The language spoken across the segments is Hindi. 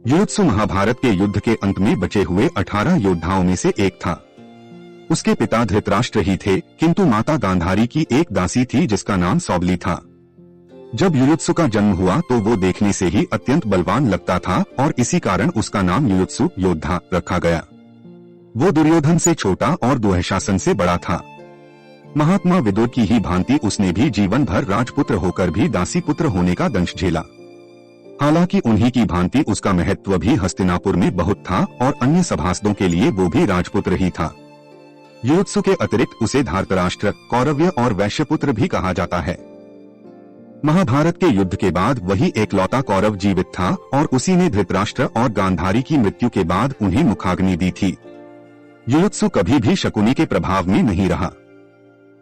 युयुत्सु महाभारत के युद्ध के अंत में बचे हुए 18 योद्धाओं में से एक था। उसके पिता धृतराष्ट्र ही थे, किंतु माता गांधारी की एक दासी थी जिसका नाम सौबली था। जब युयुत्सु का जन्म हुआ तो वो देखने से ही अत्यंत बलवान लगता था और इसी कारण उसका नाम युयुत्सु योद्धा रखा गया। वो दुर्योधन से छोटा और दुःशासन से बड़ा था। महात्मा विदुर की ही भांति उसने भी जीवन भर राजपुत्र होकर भी दासी पुत्र होने का दंश झेला। हालांकि उन्हीं की भांति उसका महत्व भी हस्तिनापुर में बहुत था और अन्य सभासदों के लिए वो भी राजपुत्र ही था। युयुत्सु के अतिरिक्त उसे धार्तराष्ट्र, कौरव्य और वैश्यपुत्र भी कहा जाता है। महाभारत के युद्ध के बाद वही एकलौता कौरव जीवित था और उसी ने धृतराष्ट्र और गांधारी की मृत्यु के बाद उन्हें मुखाग्नि दी थी। युयुत्सु कभी भी शकुनी के प्रभाव में नहीं रहा।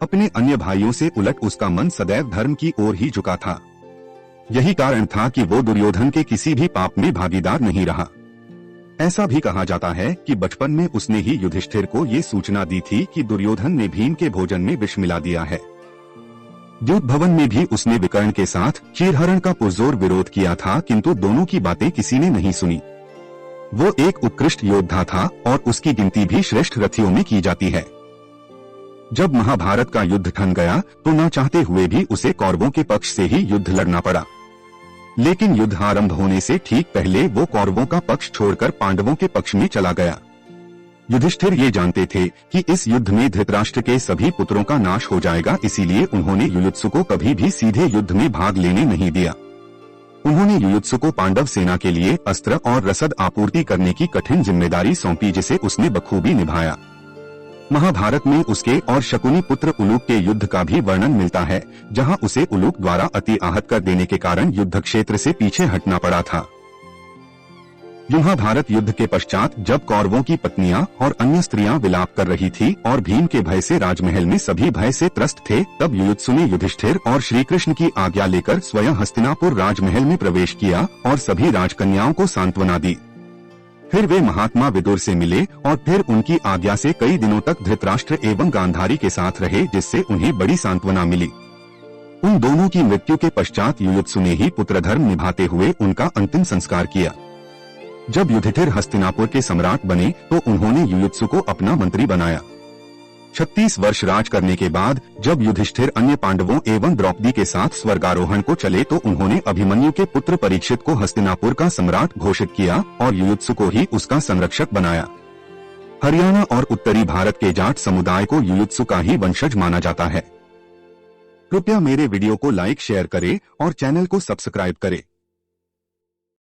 अपने अन्य भाइयों से उलट उसका मन सदैव धर्म की ओर ही झुका था। यही कारण था कि वो दुर्योधन के किसी भी पाप में भागीदार नहीं रहा। ऐसा भी कहा जाता है कि बचपन में उसने ही युधिष्ठिर को ये सूचना दी थी कि दुर्योधन ने भीम के भोजन में विष मिला दिया है। द्यूत भवन में भी उसने विकर्ण के साथ क्षीरहरण का पुरजोर विरोध किया था, किंतु दोनों की बातें किसी ने नहीं सुनी। वो एक उत्कृष्ट योद्धा था और उसकी गिनती भी श्रेष्ठ रथियों में की जाती है। जब महाभारत का युद्ध ठन गया तो न चाहते हुए भी उसे कौरवों के पक्ष से ही युद्ध लड़ना पड़ा। लेकिन युद्ध आरंभ होने से ठीक पहले वो कौरवों का पक्ष छोड़कर पांडवों के पक्ष में चला गया। युधिष्ठिर ये जानते थे कि इस युद्ध में धृतराष्ट्र के सभी पुत्रों का नाश हो जाएगा, इसीलिए उन्होंने युयुत्सु को कभी भी सीधे युद्ध में भाग लेने नहीं दिया। उन्होंने युयुत्सु को पांडव सेना के लिए अस्त्र और रसद आपूर्ति करने की कठिन जिम्मेदारी सौंपी, जिसे उसने बखूबी निभाया। महाभारत में उसके और शकुनी पुत्र उलूक के युद्ध का भी वर्णन मिलता है, जहां उसे उलूक द्वारा अति आहत कर देने के कारण युद्ध क्षेत्र से पीछे हटना पड़ा था। महाभारत युद्ध के पश्चात जब कौरवों की पत्नियां और अन्य स्त्रियां विलाप कर रही थी और भीम के भय से राजमहल में सभी भय से त्रस्त थे, तब युयुत्सु ने युधिष्ठिर और श्री कृष्ण की आज्ञा लेकर स्वयं हस्तिनापुर राजमहल में प्रवेश किया और सभी राजकन्याओं को सांत्वना दी। फिर वे महात्मा विदुर से मिले और फिर उनकी आज्ञा से कई दिनों तक धृतराष्ट्र एवं गांधारी के साथ रहे, जिससे उन्हें बड़ी सांत्वना मिली। उन दोनों की मृत्यु के पश्चात युयुत्सु ने ही पुत्रधर्म निभाते हुए उनका अंतिम संस्कार किया। जब युधिष्ठिर हस्तिनापुर के सम्राट बने तो उन्होंने युयुत्सु को अपना मंत्री बनाया। 36 वर्ष राज करने के बाद जब युधिष्ठिर अन्य पांडवों एवं द्रौपदी के साथ स्वर्गारोहण को चले तो उन्होंने अभिमन्यु के पुत्र परीक्षित को हस्तिनापुर का सम्राट घोषित किया और युयुत्सु को ही उसका संरक्षक बनाया। हरियाणा और उत्तरी भारत के जाट समुदाय को युयुत्सु का ही वंशज माना जाता है। कृपया मेरे वीडियो को लाइक, शेयर करें और चैनल को सब्सक्राइब करें।